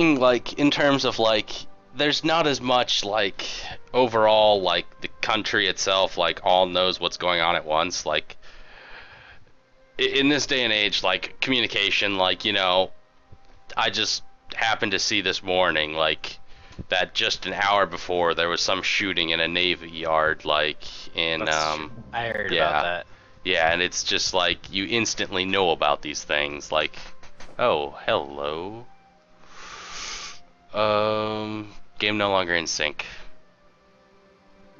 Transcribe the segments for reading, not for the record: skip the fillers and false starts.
like in terms of like there's not as much like overall like the country itself like all knows what's going on at once. Like in this day and age, like communication, like I just happened to see this morning like that just an hour before there was some shooting in a navy yard like in That's true. I heard about yeah. that. Yeah, and it's just like you instantly know about these things like oh, hello. Game no longer in sync.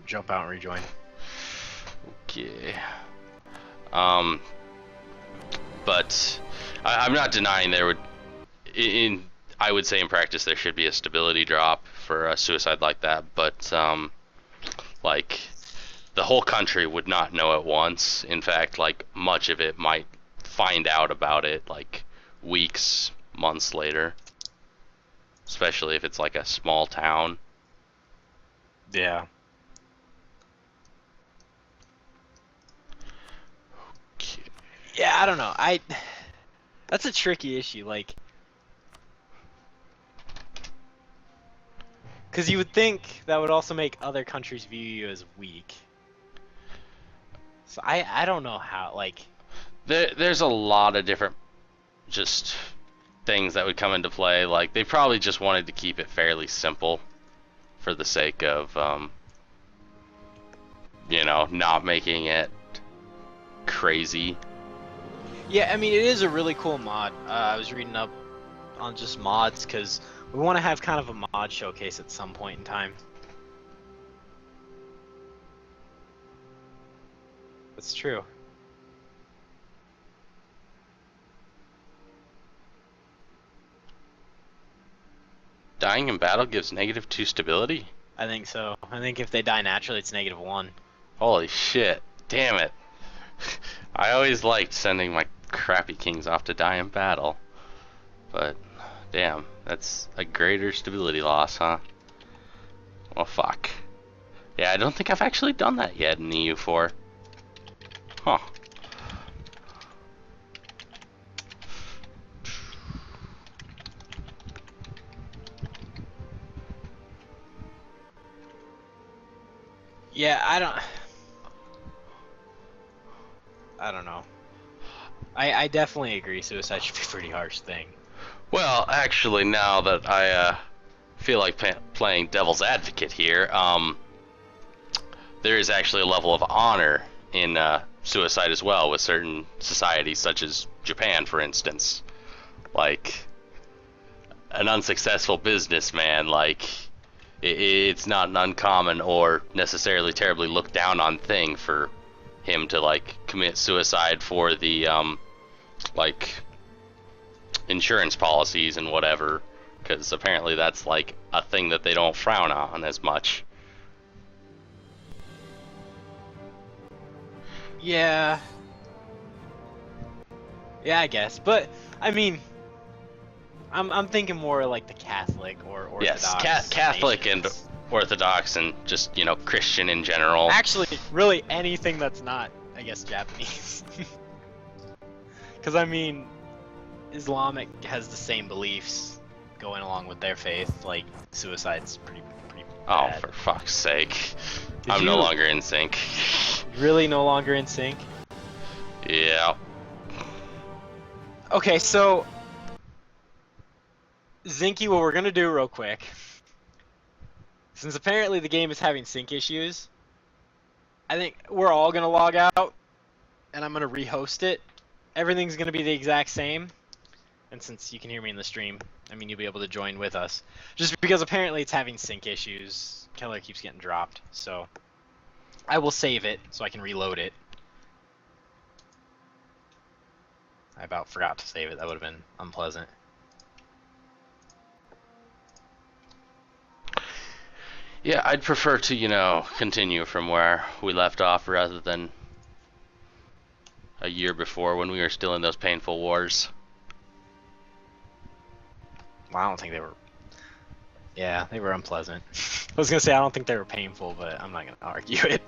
Jump out and rejoin. Okay. Um, but I'm not denying there would, in I would say in practice there should be a stability drop for a suicide like that. But like the whole country would not know at once. In fact, like much of it might find out about it like weeks, months later. Especially if it's like a small town. Yeah. Okay. Yeah, I don't know. That's a tricky issue, like, because you would think that would also make other countries view you as weak. So I don't know how, like, There's a lot of different just things that would come into play. Like they probably just wanted to keep it fairly simple for the sake of not making it crazy. yeah, I mean, it is a really cool mod. I was reading up on just mods because we want to have kind of a mod showcase at some point in time. That's true. Dying in battle gives -2 stability? I think so. I think if they die naturally, it's -1. Holy shit. Damn it. I always liked sending my crappy kings off to die in battle. But, damn, that's a greater stability loss, huh? Well, fuck. Yeah, I don't think I've actually done that yet in EU4. Huh. Yeah, I don't know. I definitely agree. Suicide should be a pretty harsh thing. Well, actually, now that I feel like playing devil's advocate here, there is actually a level of honor in suicide as well with certain societies, such as Japan, for instance. Like, an unsuccessful businessman, like, it's not an uncommon or necessarily terribly looked down on thing for him to, like, commit suicide for the, like, insurance policies and whatever, because apparently that's, like, a thing that they don't frown on as much. Yeah. Yeah, I guess. But I mean, I'm thinking more like the Catholic or Yes, Orthodox Catholic and nations. Orthodox and just, Christian in general. Actually, really anything that's not, I guess, Japanese. Because I mean, Islamic has the same beliefs going along with their faith. Like suicide's pretty Oh, bad. for fuck's sake. Did I'm you no longer in sync. really no longer in sync? Yeah. Okay, so Zinky, what we're gonna do real quick, since apparently the game is having sync issues, I think we're all gonna log out, and I'm gonna rehost it. Everything's gonna be the exact same, and since you can hear me in the stream, I mean you'll be able to join with us. Just because apparently it's having sync issues, Keller keeps getting dropped, so I will save it so I can reload it. I about forgot to save it. That would have been unpleasant. Yeah, I'd prefer to, continue from where we left off rather than a year before when we were still in those painful wars. Well, I don't think they were. Yeah, they were unpleasant. I was gonna say I don't think they were painful, but I'm not gonna argue it.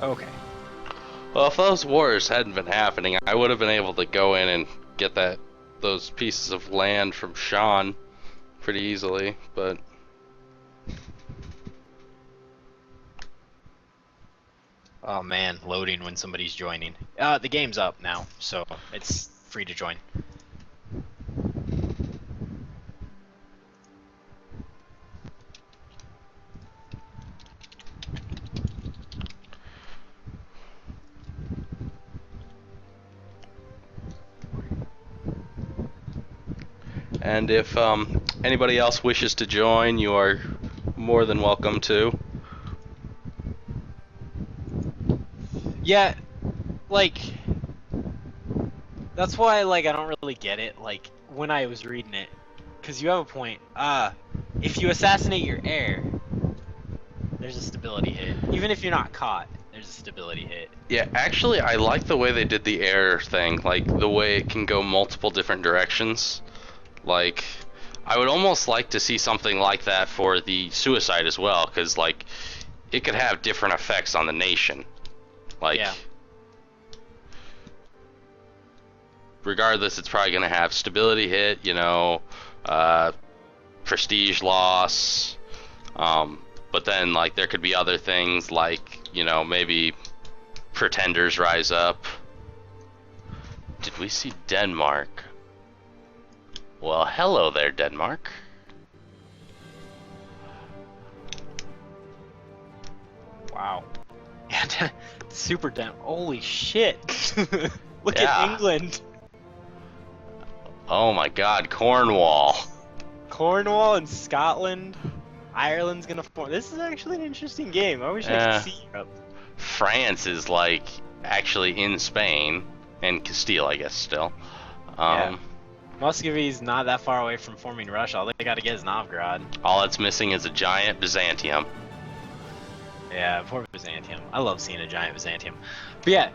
Okay. Well, if those wars hadn't been happening, I would have been able to go in and get that those pieces of land from Sean pretty easily, but Oh man, loading when somebody's joining. The game's up now, so it's free to join. and if anybody else wishes to join, you are more than welcome to. Yeah, like that's why like I don't really get it. Like when I was reading it, because you have a point. If you assassinate your heir, there's a stability hit. Even if you're not caught, there's a stability hit. Yeah, actually, I like the way they did the air thing, like the way it can go multiple different directions. Like, I would almost like to see something like that for the suicide as well, because like it could have different effects on the nation. Like, Yeah. regardless, it's probably going to have stability hit, you know, prestige loss. But then, like, there could be other things like, you know, maybe pretenders rise up. Did we see Denmark? Well, hello there, Denmark. Wow. And super down. Holy shit! Look Yeah. at England. Oh my god, Cornwall. Cornwall and Scotland. Ireland's gonna form. This is actually an interesting game. I wish I Yeah. could see Europe. France is like actually in Spain and Castile, I guess, still. Yeah. Muscovy's not that far away from forming Russia. All they gotta get is Novgorod. All it's missing is a giant Byzantium. Yeah, poor Byzantium. I love seeing a giant Byzantium. But yeah,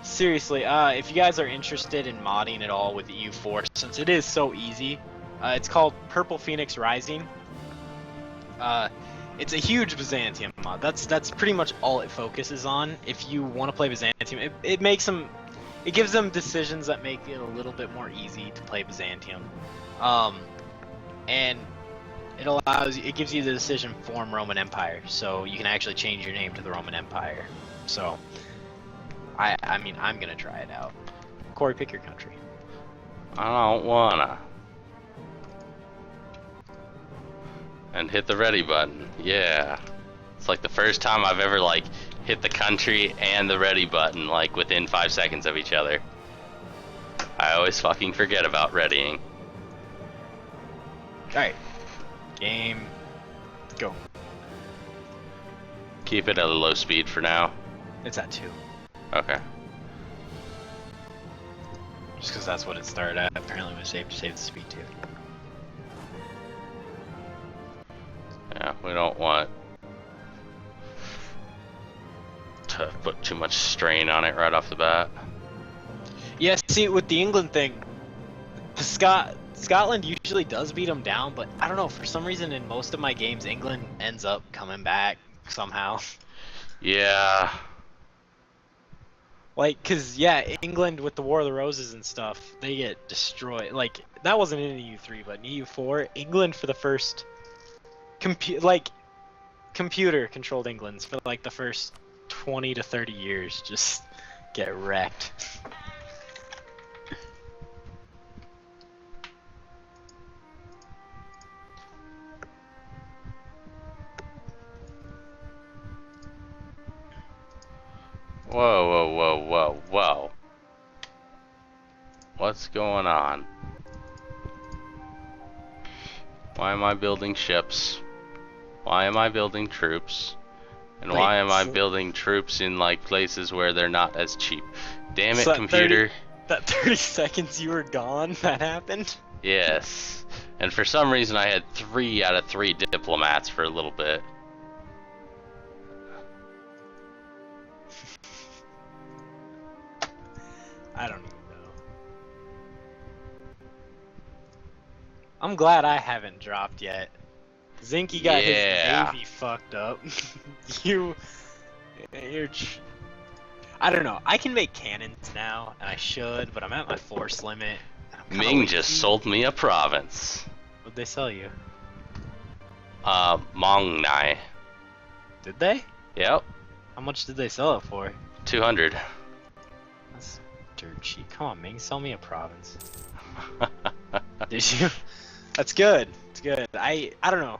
seriously, if you guys are interested in modding at all with the EU4, since it is so easy, it's called Purple Phoenix Rising. It's a huge Byzantium mod. That's pretty much all it focuses on. If you want to play Byzantium, it makes them, it gives them decisions that make it a little bit more easy to play Byzantium, and it gives you the decision form Roman Empire, so you can actually change your name to the Roman Empire. So, I mean, I'm gonna try it out. Corey, pick your country. I don't wanna. And hit the ready button. Yeah. It's like the first time I've ever like hit the country and the ready button like within 5 seconds of each other. I always fucking forget about readying. Alright. Game. Go. Keep it at a low speed for now. It's at 2. Okay. Just because that's what it started at. Apparently it was safe to save the speed too. Yeah, we don't want to put too much strain on it right off the bat. Yeah, see, with the England thing, Scotland usually does beat them down, but I don't know, for some reason in most of my games, England ends up coming back somehow. Yeah. Like, cause yeah, England with the War of the Roses and stuff, they get destroyed. Like, that wasn't in EU3, but in EU4, England for the first computer-controlled Englands for like the first 20 to 30 years just get wrecked. Whoa, whoa, whoa, whoa, whoa. What's going on? Why am I building ships? Why am I building troops? And Wait, why am I so- building troops in like places where they're not as cheap? Damn it, So that computer. That 30 seconds you were gone, that happened? Yes. And for some reason I had 3 out of 3 diplomats for a little bit. I don't even know. I'm glad I haven't dropped yet. Zinky got Yeah. his navy fucked up. You're I don't know. I can make cannons now, and I should, but I'm at my force limit, and I'm Ming just sold me a province. What'd they sell you? Mong Nai. Did they? Yep. How much did they sell it for? 200. That's dirt cheap. Come on, Ming, sell me a province. Did you? That's good. It's good. I don't know.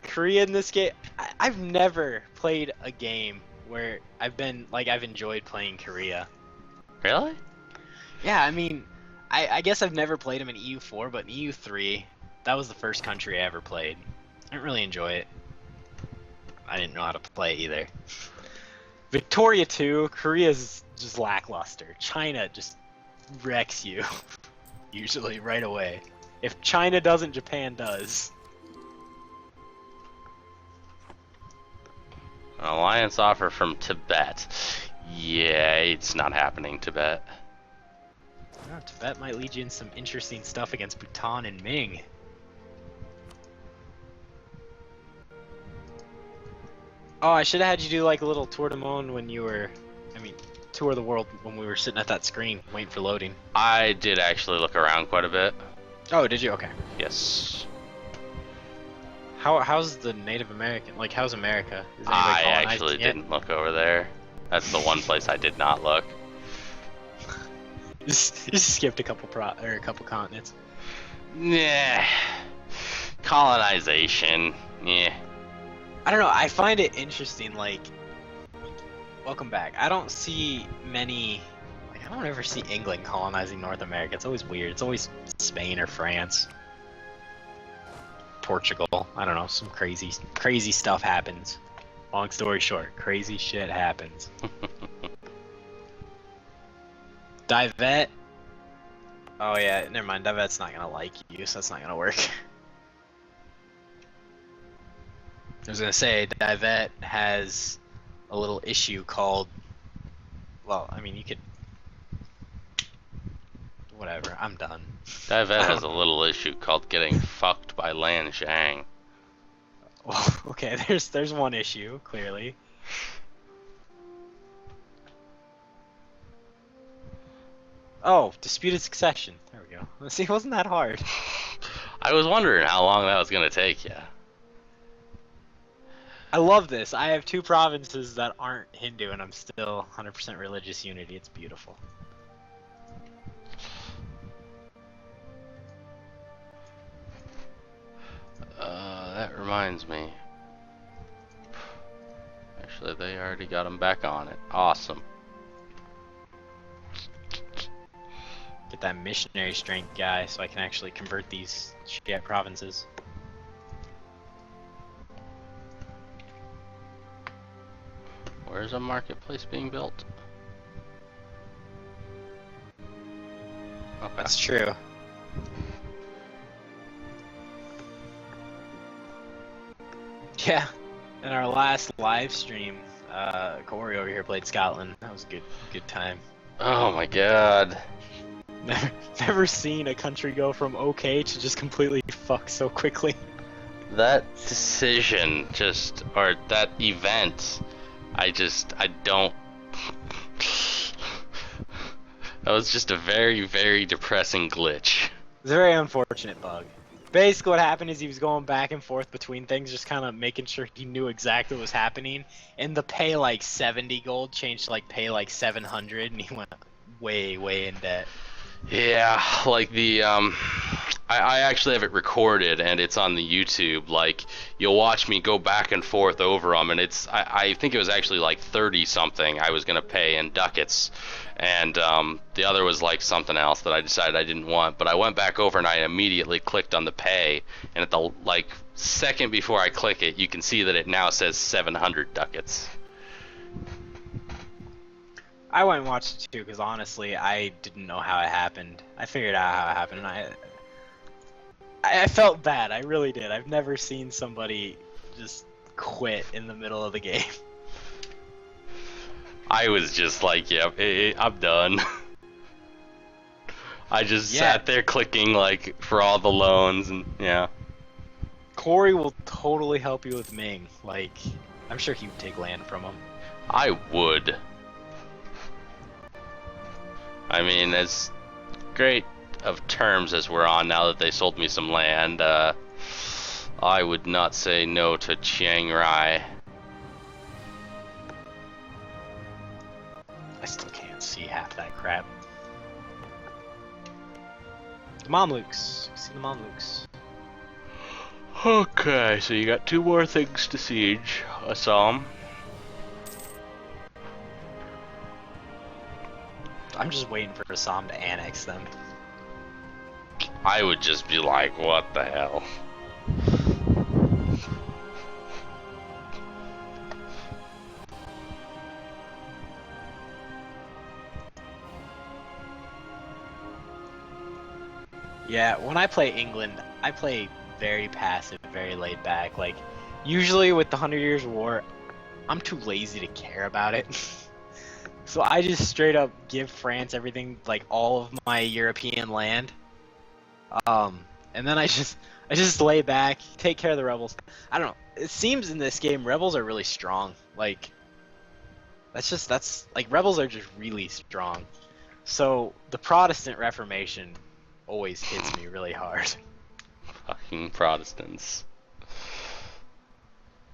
Korea in this game, I've never played a game where I've enjoyed playing Korea. Really? Yeah, I mean, I guess I've never played them in EU4, but in EU3, that was the first country I ever played. I didn't really enjoy it. I didn't know how to play it either. Victoria 2, Korea's just lackluster. China just wrecks you, usually right away. If China doesn't, Japan does. An alliance offer from Tibet. Yeah, it's not happening, Tibet. Oh, Tibet might lead you in some interesting stuff against Bhutan and Ming. Oh, I should have had you do like a little tour de monde when you were, tour of the world when we were sitting at that screen waiting for loading. I did actually look around quite a bit. Oh, did you? Okay. Yes. How's the Native American? Like, how's America? Is anybody I colonized actually yet? didn't look over there. That's the one place I did not look. Just skipped a couple continents. Yeah. Colonization. Yeah. I don't know. I find it interesting. Like, welcome back. I don't see many. Like, I don't ever see England colonizing North America. It's always weird. It's always Spain or France. Portugal. I don't know. Some crazy stuff happens. Long story short, crazy shit happens. Divet. Oh yeah, never mind. Divet's not gonna like you, so that's not gonna work. I was gonna say Divet has a little issue called. Well, I mean, you could. Whatever. I'm done. Divet has a little issue called getting fucked by Lan Zhang. Well, okay. There's one issue clearly. Oh, disputed succession. There we go. Let's see, it wasn't that hard. I was wondering how long that was gonna take you. I love this. I have 2 provinces that aren't Hindu, and I'm still 100% religious unity. It's beautiful. That reminds me. Actually, they already got him back on it. Awesome. Get that missionary strength guy so I can actually convert these shit provinces. Where's a marketplace being built? Okay. That's true. Yeah. In our last live stream, Corey over here played Scotland. That was a good time. Oh my god. Never seen a country go from okay to just completely fuck so quickly. That decision or that event, I don't. That was just a very, very depressing glitch. It's a very unfortunate bug. Basically what happened is he was going back and forth between things, just kind of making sure he knew exactly what was happening, and the pay like 70 gold changed to like pay like 700, and he went way in debt. Yeah, like the I actually have it recorded and it's on the YouTube. Like, you'll watch me go back and forth over them, and I think it was actually like 30 something I was gonna pay in ducats, and the other was like something else that I decided I didn't want. But I went back over and I immediately clicked on the pay, and at the like second before I click it, you can see that it now says 700 ducats. I went and watched it too, because honestly, I didn't know how it happened. I figured out how it happened, and I felt bad. I really did. I've never seen somebody just quit in the middle of the game. I was just like, yep, I'm done. I just sat there clicking like for all the loans, and yeah. Corey will totally help you with Ming. Like, I'm sure he would take land from him. I would. I mean, it's great. of terms as we're on now that they sold me some land, I would not say no to Chiang Rai. I still can't see half that crap. The Mamluks. See the Mamluks. Okay, so you got 2 more things to siege. Assam. I'm just waiting for Assam to annex them. I would just be like, what the hell? Yeah, when I play England, I play very passive, very laid back. Like, usually with the 100 Years' War, I'm too lazy to care about it. So I just straight up give France everything, like all of my European land. And then I just lay back, take care of the rebels. I don't know. It seems in this game rebels are really strong. Like that's like rebels are just really strong. So the Protestant Reformation always hits me really hard. Fucking Protestants.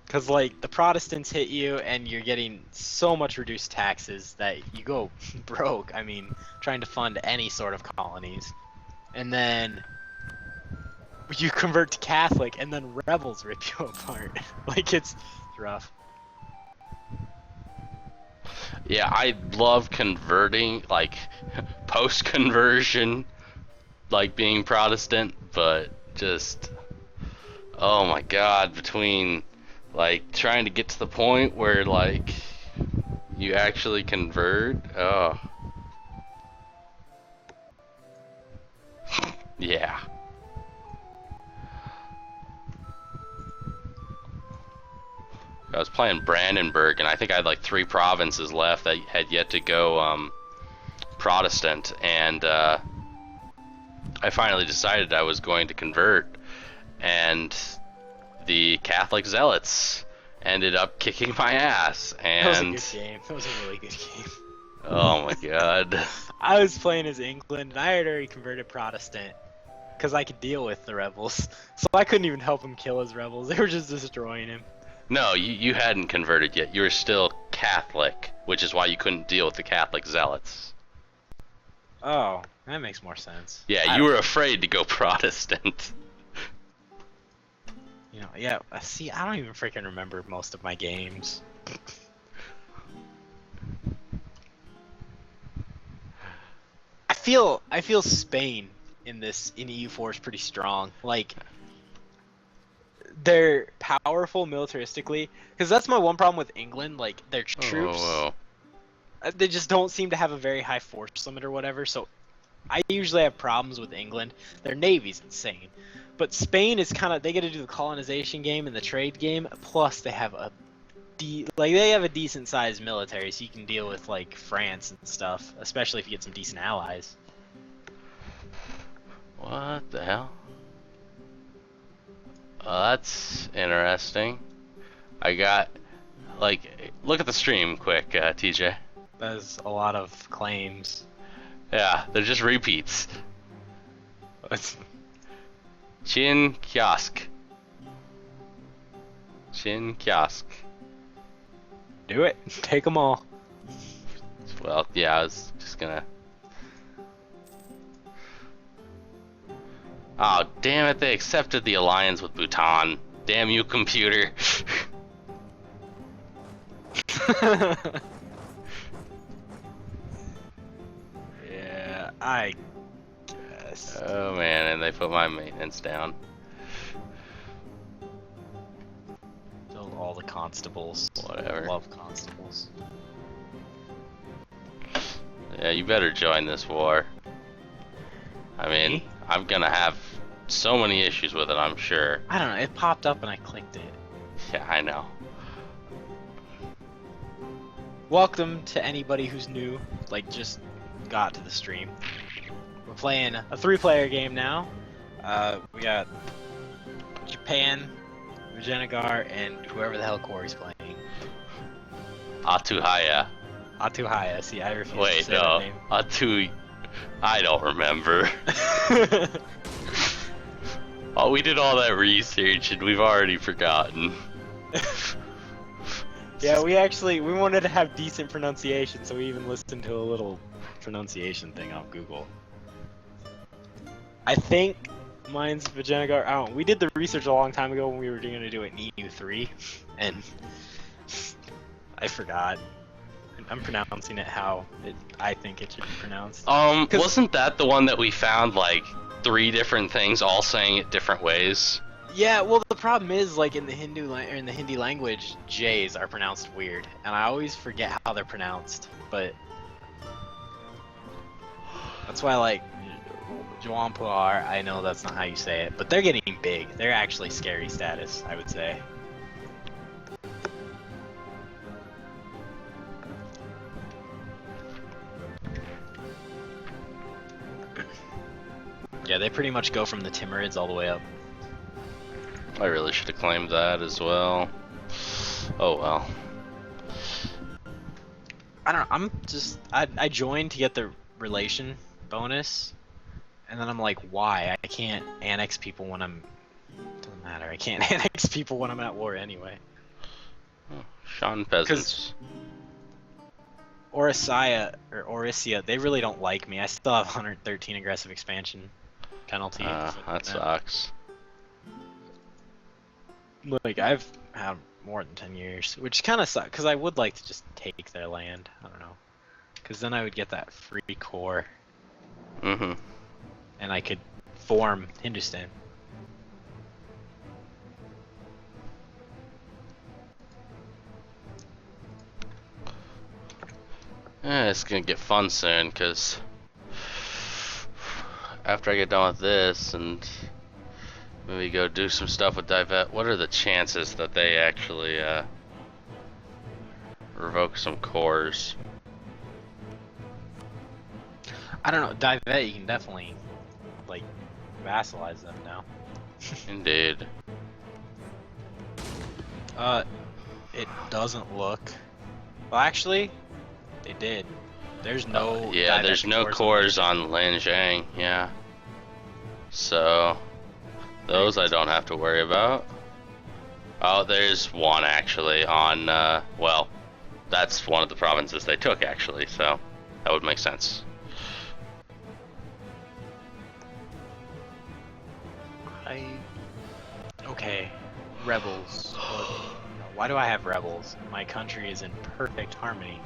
Because, like, the Protestants hit you, and you're getting so much reduced taxes that you go broke. I mean, trying to fund any sort of colonies. And then you convert to Catholic, and then rebels rip you apart. Like, it's rough. Yeah, I love converting, like, post-conversion, like, being Protestant, but just, oh my god, between, like, trying to get to the point where, like, you actually convert, oh. Yeah. I was playing Brandenburg, and I think I had like 3 provinces left that had yet to go Protestant, and I finally decided I was going to convert, and the Catholic zealots ended up kicking my ass, and... That was a good game. That was a really good game. Oh my god. I was playing as England, and I had already converted Protestant, because I could deal with the rebels. So I couldn't even help him kill his rebels. They were just destroying him. No, you hadn't converted yet. You were still Catholic, which is why you couldn't deal with the Catholic zealots. Oh, that makes more sense. Yeah, you were afraid to go Protestant. You know, yeah, see, I don't even freaking remember most of my games. I feel Spain in EU4 is pretty strong. Like, they're powerful militaristically, because that's my one problem with England. Like, their troops, they just don't seem to have a very high force limit or whatever. So I usually have problems with England. Their navy's insane, but Spain is kind of, they get to do the colonization game and the trade game. Plus they have a they have a decent sized military, so you can deal with like France and stuff, especially if you get some decent allies. What the hell? That's interesting. I got, like, look at the stream quick, TJ. There's a lot of claims. Yeah, they're just repeats. Chin Kiosk. Chin Kiosk. Do it. Take them all. Well, yeah, I was just gonna... Oh, damn it, they accepted the alliance with Bhutan. Damn you, computer. Yeah, I guess. Oh man, and they put my maintenance down. Build all the constables. Whatever. Love constables. Yeah, you better join this war. I mean, Me? I'm gonna have so many issues with it, I'm sure. I don't know, it popped up and I clicked it. Yeah, I know. Welcome to anybody who's new, like just got to the stream. We're playing a 3-player game now. We got Japan, Vijayanagar, and whoever the hell Corey's playing. Ayutthaya. Ayutthaya, see, I refuse to Wait, say that no. name. I don't remember. Oh, we did all that research and we've already forgotten. Yeah, we wanted to have decent pronunciation, so we even listened to a little pronunciation thing on Google. I think mine's Vijayanagar. I don't know. We did the research a long time ago when we were going to do it in EU3, and I forgot. I'm pronouncing it how I think it should be pronounced. Wasn't that the one that we found like 3 different things all saying it different ways? Yeah, well, the problem is, like, in the Hindi language, J's are pronounced weird, and I always forget how they're pronounced. But that's why, like, Jawanpur, I know that's not how you say it, but they're getting big. They're actually scary status, I would say. Yeah, they pretty much go from the Timurids all the way up. I really should have claimed that as well. Oh well. I don't know, I joined to get the relation bonus, and then I'm like, why? I can't annex people when I'm... Doesn't matter, I can't annex people when I'm at war anyway. Oh, Shan peasants. Orisia, they really don't like me. I still have 113 aggressive expansion penalty. That sucks. Like, I've had more than 10 years, which kind of sucks, because I would like to just take their land. I don't know. Because then I would get that free core. Mm-hmm. And I could form Hindustan. Yeah, it's gonna get fun soon, because after I get done with this and maybe go do some stuff with Divet, what are the chances that they actually revoke some cores? I don't know, Divet, you can definitely, like, vassalize them now. Indeed. It doesn't look... Well, actually, they did. There's no... yeah, there's no cores on Lanzhang, yeah. So, those I don't have to worry about. Oh, there's one actually on, well, that's one of the provinces they took actually, so that would make sense. Okay, rebels. Why do I have rebels? My country is in perfect harmony.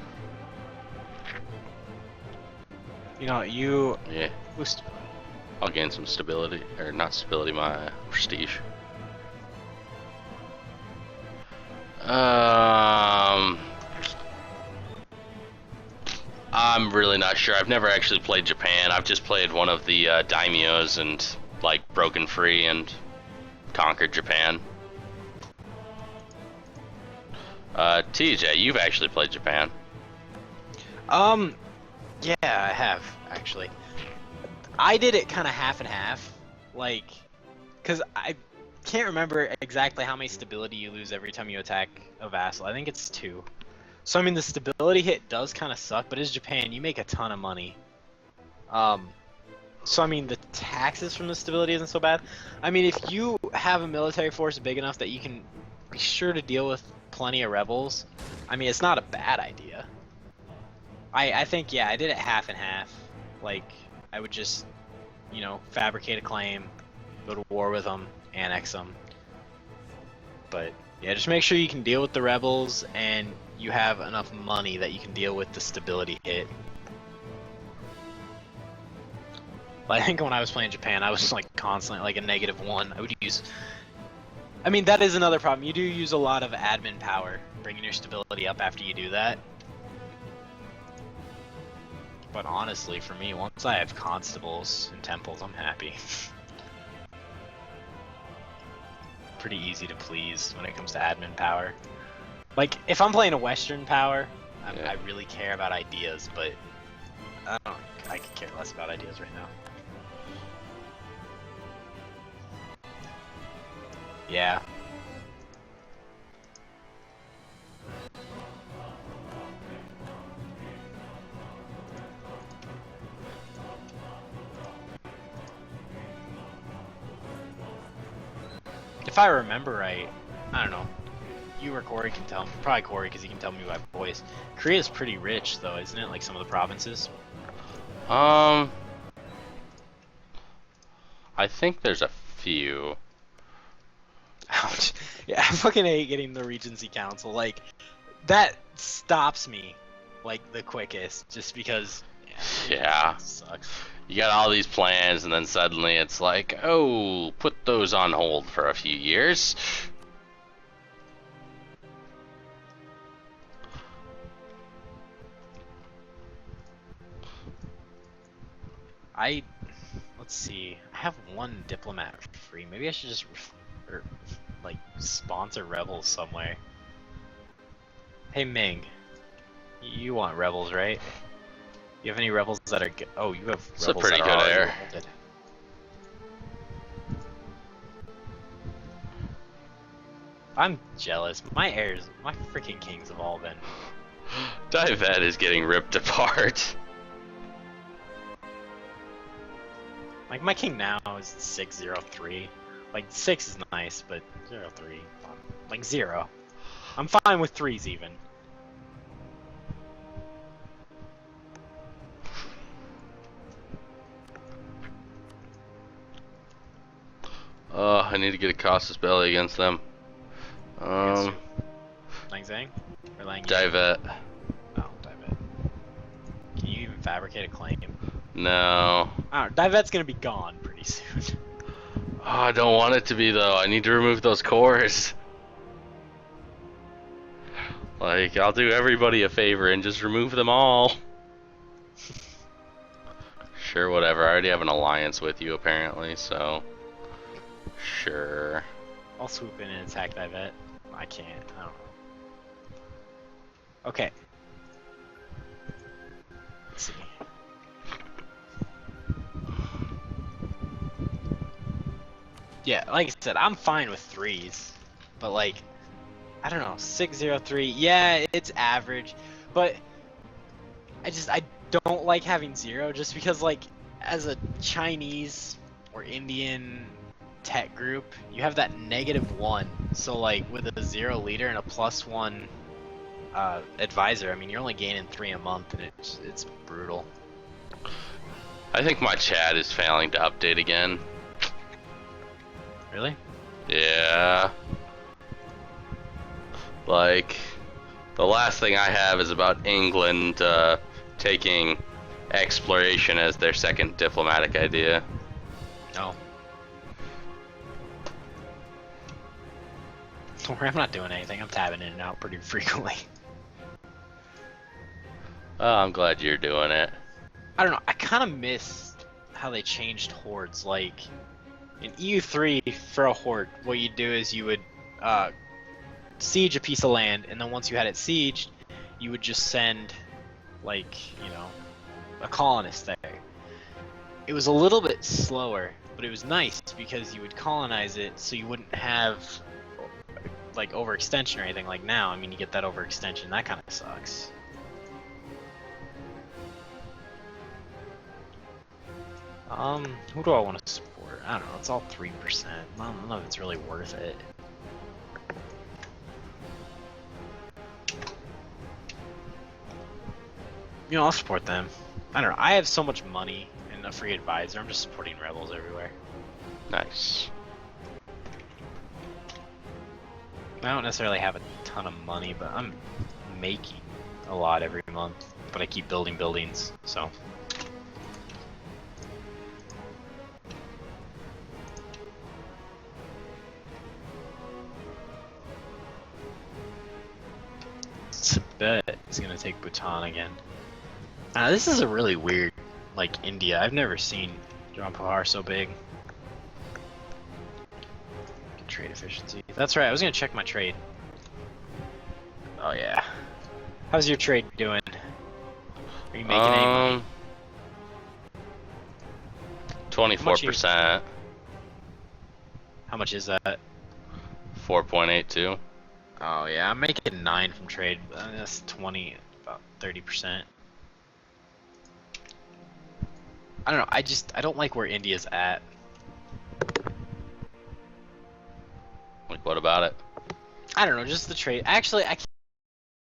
You know, Yeah. I'll gain some stability, or not stability, my prestige. I'm really not sure. I've never actually played Japan. I've just played one of the daimyos and like broken free and conquered Japan. TJ, you've actually played Japan. Yeah, I have, actually. I did it kind of half and half, like, because I can't remember exactly how many stability you lose every time you attack a vassal. I think it's 2. So, I mean, the stability hit does kind of suck, but as Japan, you make a ton of money. So, I mean, the taxes from the stability isn't so bad. I mean, if you have a military force big enough that you can be sure to deal with plenty of rebels, I mean, it's not a bad idea. I think, yeah, I did it half and half. Like, I would just, you know, fabricate a claim, go to war with them, annex them. But, yeah, just make sure you can deal with the rebels, and you have enough money that you can deal with the stability hit. But I think when I was playing Japan, I was, like, constantly, like, a -1. I would use... I mean, that is another problem. You do use a lot of admin power, bringing your stability up after you do that. But honestly, for me, once I have constables and temples, I'm happy. Pretty easy to please when it comes to admin power. Like, if I'm playing a Western power, I really care about ideas, but I could care less about ideas right now. Yeah. If I remember right, I don't know. You or Corey can tell me. Probably Corey, because he can tell me by voice. Korea's pretty rich, though, isn't it? Like some of the provinces. Um, I think there's a few. Ouch. Yeah, I fucking hate getting the Regency Council. Like, that stops me, like, the quickest, just because, Yeah. it sucks. You got all these plans, and then suddenly it's like, oh, put those on hold for a few years. Let's see. I have one diplomat free. Maybe I should just, or, like, sponsor rebels somewhere. Hey, Ming. You want rebels, right? You have any rebels that are good? Oh, you have It's a rebels pretty that good are already air. revolted. I'm jealous. My freaking kings have all been. Divet is getting ripped apart. Like, my king now is 603. Like, 6 is nice, but 03. Like, 0. I'm fine with 3s even. I need to get a Casus Belli against them. Lang Zhang? Or Lang Yang? Divet. Oh, Divet. Can you even fabricate a claim? No. Divet's gonna be gone pretty soon. Oh, I don't want it to be, though. I need to remove those cores. Like, I'll do everybody a favor and just remove them all. Sure, whatever. I already have an alliance with you, apparently, so... Sure. I'll swoop in and attack Divet. I can't. I don't know. Okay. Let's see. Yeah, like I said, I'm fine with 3s. But, like, I don't know, 603. Yeah, it's average. But I don't like having 0 just because, like, as a Chinese or Indian tech group, you have that -1. So, like, with a 0 leader and a +1 advisor, I mean, you're only gaining 3 a month, and it's brutal. I think my chat is failing to update again. Really? Yeah. Like, the last thing I have is about England taking exploration as their second diplomatic idea. No. Don't worry, I'm not doing anything. I'm tabbing in and out pretty frequently. Oh, I'm glad you're doing it. I don't know. I kind of missed how they changed hordes. Like, in EU3, for a horde, what you'd do is you would siege a piece of land, and then once you had it sieged, you would just send, like, you know, a colonist there. It was a little bit slower, but it was nice because you would colonize it so you wouldn't have, like, overextension or anything like now. I mean, you get that overextension. That kind of sucks. Who do I want to support? I don't know, it's all 3%. I don't know if it's really worth it. You know, I'll support them. I don't know, I have so much money and a free advisor, I'm just supporting rebels everywhere. Nice. I don't necessarily have a ton of money, but I'm making a lot every month. But I keep building buildings, so... Tibet is gonna take Bhutan again. This is a really weird, like, India. I've never seen John Pahar so big. Trade efficiency. That's right, I was gonna check my trade. Oh yeah. How's your trade doing? Are you making any money? 24%. How much is that? 4.82. Oh yeah, I'm making 9 from trade. That's 20, about 30%. I don't know. I don't like where India's at. Like, what about it? I don't know, just the trade. Actually, I